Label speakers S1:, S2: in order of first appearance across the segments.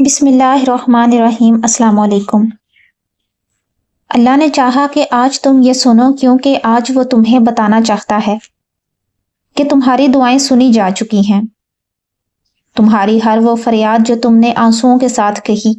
S1: बिस्मिल्लाहिर्रहमानिर्रहीम। अस्सलाम वालेकुम। अल्लाह ने चाहा कि आज तुम ये सुनो, क्योंकि आज वो तुम्हें बताना चाहता है कि तुम्हारी दुआएं सुनी जा चुकी हैं। तुम्हारी हर वो फरियाद जो तुमने आंसुओं के साथ कही,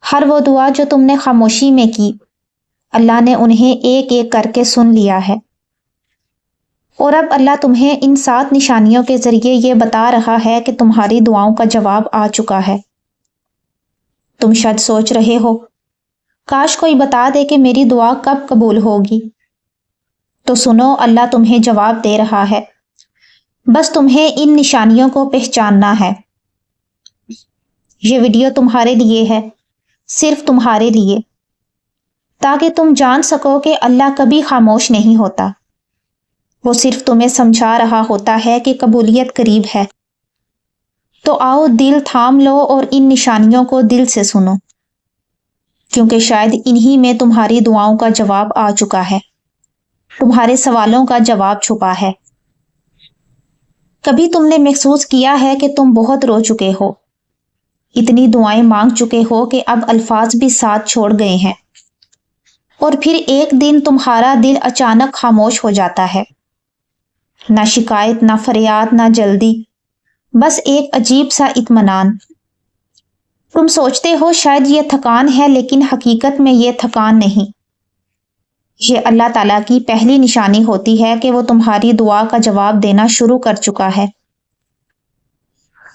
S1: हर वो दुआ जो तुमने खामोशी में की, अल्लाह ने उन्हें एक एक करके सुन लिया है। और अब अल्लाह तुम्हें इन 7 निशानियों के जरिए ये बता रहा है कि तुम्हारी दुआओं का जवाब आ चुका है। तुम शायद सोच रहे हो, काश कोई बता दे कि मेरी दुआ कब कबूल होगी। तो सुनो, अल्लाह तुम्हें जवाब दे रहा है। बस तुम्हें इन निशानियों को पहचानना है। ये वीडियो तुम्हारे लिए है, सिर्फ तुम्हारे लिए, ताकि तुम जान सको कि अल्लाह कभी खामोश नहीं होता। वो सिर्फ तुम्हें समझा रहा होता है कि कबूलियत करीब है। तो आओ, दिल थाम लो और इन निशानियों को दिल से सुनो, क्योंकि शायद इन्हीं में तुम्हारी दुआओं का जवाब आ चुका है, तुम्हारे सवालों का जवाब छुपा है। कभी तुमने महसूस किया है कि तुम बहुत रो चुके हो, इतनी दुआएं मांग चुके हो कि अब अल्फाज भी साथ छोड़ गए हैं, और फिर एक दिन तुम्हारा दिल अचानक खामोश हो जाता है। ना शिकायत, ना फरियाद, ना जल्दी, बस एक अजीब सा इत्मीनान। तुम सोचते हो शायद ये थकान है, लेकिन हकीकत में ये थकान नहीं। ये अल्लाह ताला की पहली निशानी होती है कि वो तुम्हारी दुआ का जवाब देना शुरू कर चुका है।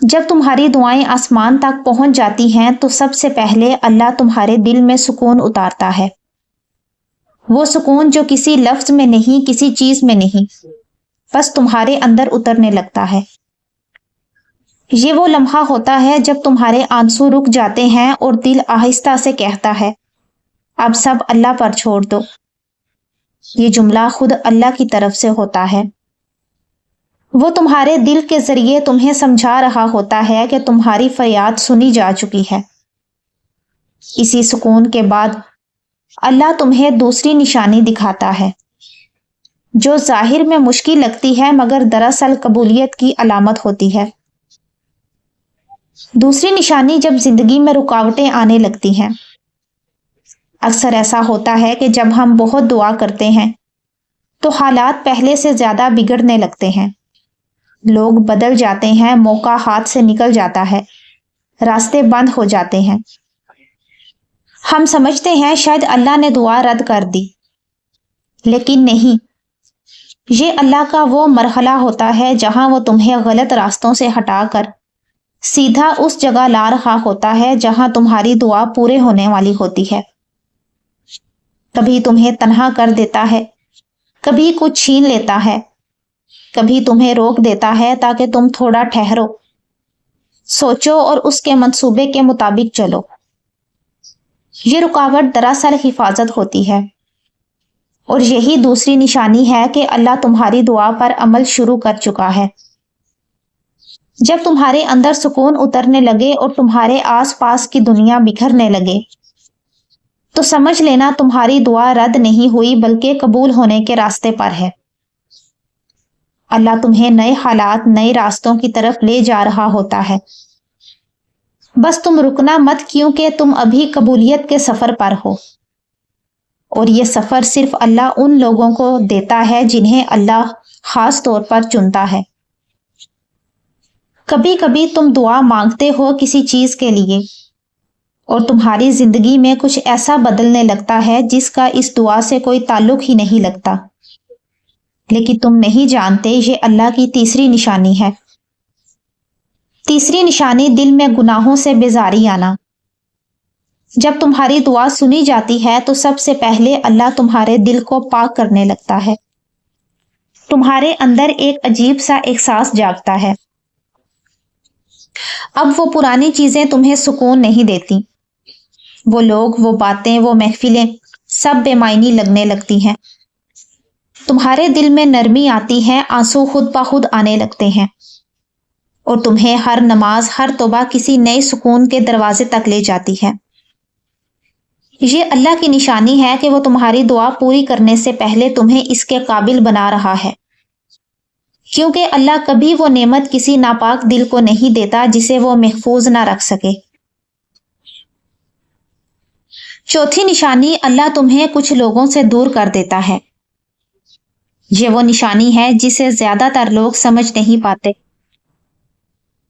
S1: जब तुम्हारी दुआएं आसमान तक पहुंच जाती हैं, तो सबसे पहले अल्लाह तुम्हारे दिल में सुकून उतारता है। वो सुकून जो किसी लफ्ज में नहीं, किसी चीज में नहीं, बस तुम्हारे अंदर उतरने लगता है। ये वो लम्हा होता है जब तुम्हारे आंसू रुक जाते हैं और दिल आहिस्ता से कहता है, अब सब अल्लाह पर छोड़ दो। ये जुमला खुद अल्लाह की तरफ से होता है। वो तुम्हारे दिल के जरिए तुम्हें समझा रहा होता है कि तुम्हारी फरियाद सुनी जा चुकी है। इसी सुकून के बाद अल्लाह तुम्हें दूसरी निशानी दिखाता है, जो जाहिर में मुश्किल लगती है, मगर दरअसल कबूलियत की अलामत होती है। दूसरी निशानी जब जिंदगी में रुकावटें आने लगती हैं। अक्सर ऐसा होता है कि जब हम बहुत दुआ करते हैं तो हालात पहले से ज्यादा बिगड़ने लगते हैं। लोग बदल जाते हैं, मौका हाथ से निकल जाता है, रास्ते बंद हो जाते हैं। हम समझते हैं शायद अल्लाह ने दुआ रद्द कर दी, लेकिन नहीं। ये अल्लाह का वो मरहला होता है जहां वो तुम्हें गलत रास्तों से हटाकर सीधा उस जगह ला रहा होता है जहां तुम्हारी दुआ पूरे होने वाली होती है। कभी तुम्हें तन्हा कर देता है, कभी कुछ छीन लेता है, कभी तुम्हें रोक देता है ताकि तुम थोड़ा ठहरो, सोचो और उसके मंसूबे के मुताबिक चलो। ये रुकावट दरअसल हिफाजत होती है, और यही दूसरी निशानी है कि अल्लाह तुम्हारी दुआ पर अमल शुरू कर चुका है। जब तुम्हारे अंदर सुकून उतरने लगे और तुम्हारे आसपास की दुनिया बिखरने लगे, तो समझ लेना तुम्हारी दुआ रद्द नहीं हुई, बल्कि कबूल होने के रास्ते पर है। अल्लाह तुम्हें नए हालात, नए रास्तों की तरफ ले जा रहा होता है। बस तुम रुकना मत, क्योंकि तुम अभी कबूलियत के सफर पर हो, और ये सफर सिर्फ अल्लाह उन लोगों को देता है जिन्हें अल्लाह खास तौर पर चुनता है। कभी कभी तुम दुआ मांगते हो किसी चीज के लिए, और तुम्हारी जिंदगी में कुछ ऐसा बदलने लगता है जिसका इस दुआ से कोई ताल्लुक ही नहीं लगता, लेकिन तुम नहीं जानते ये अल्लाह की तीसरी निशानी है। तीसरी निशानी दिल में गुनाहों से बेजारी आना। जब तुम्हारी दुआ सुनी जाती है तो सबसे पहले अल्लाह तुम्हारे दिल को पाक करने लगता है। तुम्हारे अंदर एक अजीब सा एहसास जागता है। अब वो पुरानी चीजें तुम्हें सुकून नहीं देती। वो लोग, वो बातें, वो महफिलें सब बेमायनी लगने लगती हैं। तुम्हारे दिल में नरमी आती है, आंसू खुद ब खुद आने लगते हैं, और तुम्हें हर नमाज, हर तौबा किसी नए सुकून के दरवाजे तक ले जाती है। ये अल्लाह की निशानी है कि वो तुम्हारी दुआ पूरी करने से पहले तुम्हें इसके काबिल बना रहा है, क्योंकि अल्लाह कभी वो नेमत किसी नापाक दिल को नहीं देता जिसे वो महफूज ना रख सके। चौथी निशानी, अल्लाह तुम्हें कुछ लोगों से दूर कर देता है। ये वो निशानी है जिसे ज्यादातर लोग समझ नहीं पाते।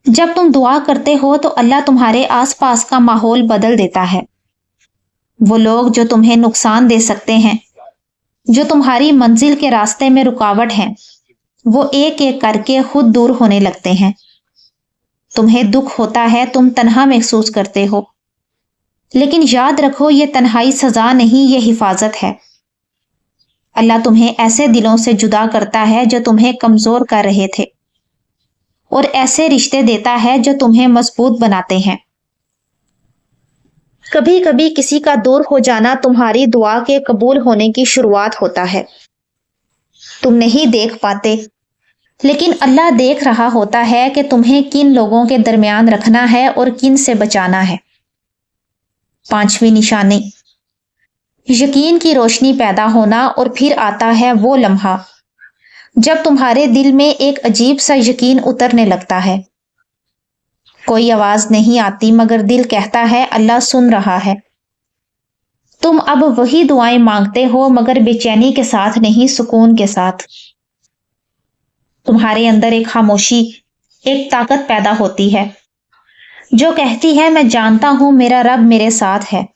S1: जब तुम दुआ करते हो तो अल्लाह तुम्हारे आसपास का माहौल बदल देता है। वो लोग जो तुम्हें नुकसान दे सकते हैं, जो तुम्हारी मंजिल के रास्ते में रुकावट हैं, वो एक एक करके खुद दूर होने लगते हैं। तुम्हें दुख होता है, तुम तन्हा महसूस करते हो, लेकिन याद रखो ये तन्हाई सजा नहीं, ये हिफाजत है। अल्लाह तुम्हें ऐसे दिलों से जुदा करता है जो तुम्हें कमजोर कर रहे थे, और ऐसे रिश्ते देता है जो तुम्हें मजबूत बनाते हैं। कभी कभी किसी का दूर हो जाना तुम्हारी दुआ के कबूल होने की शुरुआत होता है। तुम नहीं देख पाते, लेकिन अल्लाह देख रहा होता है कि तुम्हें किन लोगों के दरमियान रखना है और किन से बचाना है। पांचवी निशानी, यकीन की रोशनी पैदा होना, और फिर आता है वो लम्हा जब तुम्हारे दिल में एक अजीब सा यकीन उतरने लगता है। कोई आवाज नहीं आती, मगर दिल कहता है अल्लाह सुन रहा है। तुम अब वही दुआएं मांगते हो, मगर बेचैनी के साथ नहीं, सुकून के साथ। तुम्हारे अंदर एक खामोशी, एक ताकत पैदा होती है जो कहती है मैं जानता हूं मेरा रब मेरे साथ है।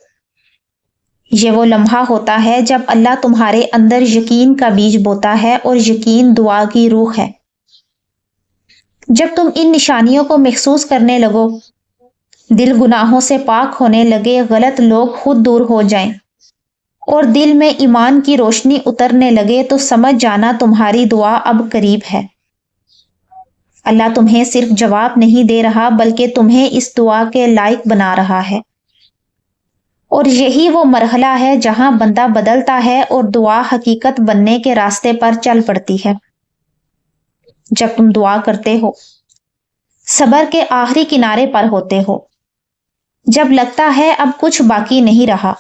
S1: ये वो लम्हा होता है जब अल्लाह तुम्हारे अंदर यकीन का बीज बोता है, और यकीन दुआ की रूह है। जब तुम इन निशानियों को महसूस करने लगो, दिल गुनाहों से पाक होने लगे, गलत लोग खुद दूर हो जाएं, और दिल में ईमान की रोशनी उतरने लगे, तो समझ जाना तुम्हारी दुआ अब करीब है। अल्लाह तुम्हें सिर्फ जवाब नहीं दे रहा, बल्कि तुम्हें इस दुआ के लायक बना रहा है। और यही वो मरहला है जहां बंदा बदलता है और दुआ हकीकत बनने के रास्ते पर चल पड़ती है। जब तुम दुआ करते हो, सब्र के आखिरी किनारे पर होते हो, जब लगता है अब कुछ बाकी नहीं रहा,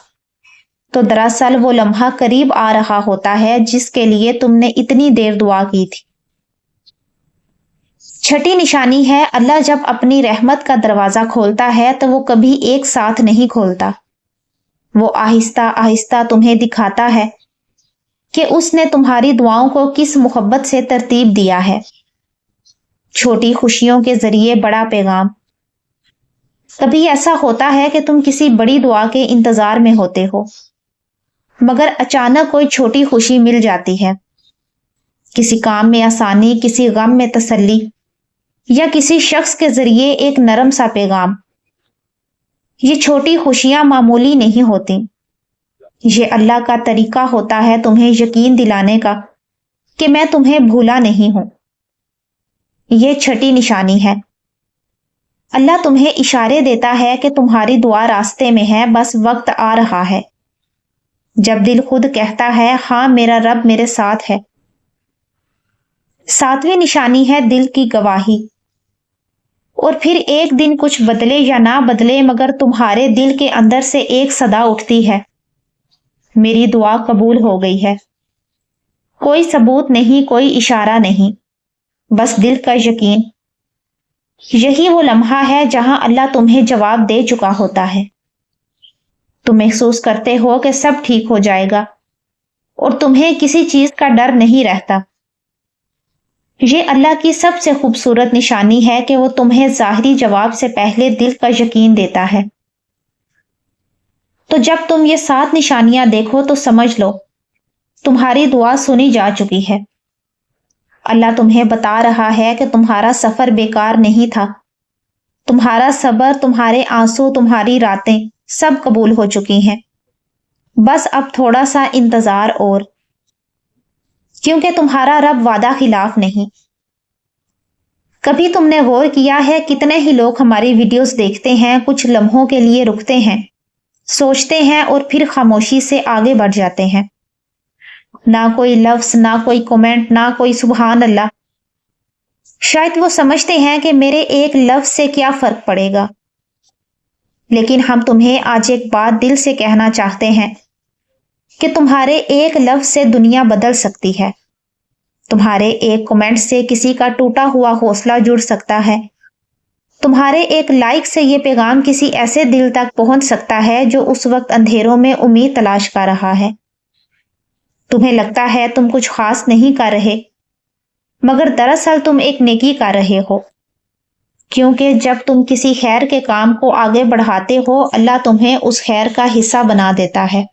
S1: तो दरअसल वो लम्हा करीब आ रहा होता है जिसके लिए तुमने इतनी देर दुआ की थी। छठी निशानी है, अल्लाह जब अपनी रहमत का दरवाजा खोलता है तो वो कभी एक साथ नहीं खोलता। वो आहिस्ता आहिस्ता तुम्हें दिखाता है कि उसने तुम्हारी दुआओं को किस मोहब्बत से तरतीब दिया है। छोटी खुशियों के जरिए बड़ा पैगाम। कभी ऐसा होता है कि तुम किसी बड़ी दुआ के इंतजार में होते हो, मगर अचानक कोई छोटी खुशी मिल जाती है। किसी काम में आसानी, किसी गम में तसल्ली, या किसी शख्स के जरिए एक नरम सा पैगाम। ये छोटी खुशियां मामूली नहीं होती। ये अल्लाह का तरीका होता है तुम्हें यकीन दिलाने का कि मैं तुम्हें भूला नहीं हूं। ये छठी निशानी है। अल्लाह तुम्हें इशारे देता है कि तुम्हारी दुआ रास्ते में है, बस वक्त आ रहा है जब दिल खुद कहता है हाँ मेरा रब मेरे साथ है। सातवीं निशानी है दिल की गवाही। और फिर एक दिन कुछ बदले या ना बदले, मगर तुम्हारे दिल के अंदर से एक सदा उठती है, मेरी दुआ कबूल हो गई है। कोई सबूत नहीं, कोई इशारा नहीं, बस दिल का यकीन। यही वो लम्हा है जहां अल्लाह तुम्हें जवाब दे चुका होता है। तुम महसूस करते हो कि सब ठीक हो जाएगा, और तुम्हें किसी चीज का डर नहीं रहता। ये अल्लाह की सबसे खूबसूरत निशानी है कि वो तुम्हें जाहिरी जवाब से पहले दिल का यकीन देता है। तो जब तुम ये 7 निशानियां देखो तो समझ लो तुम्हारी दुआ सुनी जा चुकी है। अल्लाह तुम्हें बता रहा है कि तुम्हारा सफर बेकार नहीं था। तुम्हारा सब्र, तुम्हारे आंसू, तुम्हारी रातें सब कबूल हो चुकी हैं। बस अब थोड़ा सा इंतजार और, क्योंकि तुम्हारा रब वादा खिलाफ नहीं। कभी तुमने गौर किया है कितने ही लोग हमारी वीडियोस देखते हैं, कुछ लम्हों के लिए रुकते हैं, सोचते हैं और फिर खामोशी से आगे बढ़ जाते हैं। ना कोई लफ्ज, ना कोई कमेंट, ना कोई सुबहान अल्लाह। शायद वो समझते हैं कि मेरे एक लफ्ज से क्या फर्क पड़ेगा। लेकिन हम तुम्हें आज एक बात दिल से कहना चाहते हैं कि तुम्हारे एक लफ्ज से दुनिया बदल सकती है। तुम्हारे एक कमेंट से किसी का टूटा हुआ हौसला जुड़ सकता है। تمہارے ایک لائک سے یہ پیغام کسی ایسے دل تک پہنچ سکتا ہے جو اس وقت اندھیروں میں امید تلاش کر رہا ہے۔ تمہیں لگتا ہے تم کچھ خاص نہیں کر رہے، مگر دراصل تم ایک نیکی کر رہے ہو، کیونکہ جب تم کسی خیر کے کام کو آگے بڑھاتے ہو، اللہ تمہیں اس خیر کا حصہ بنا دیتا ہے۔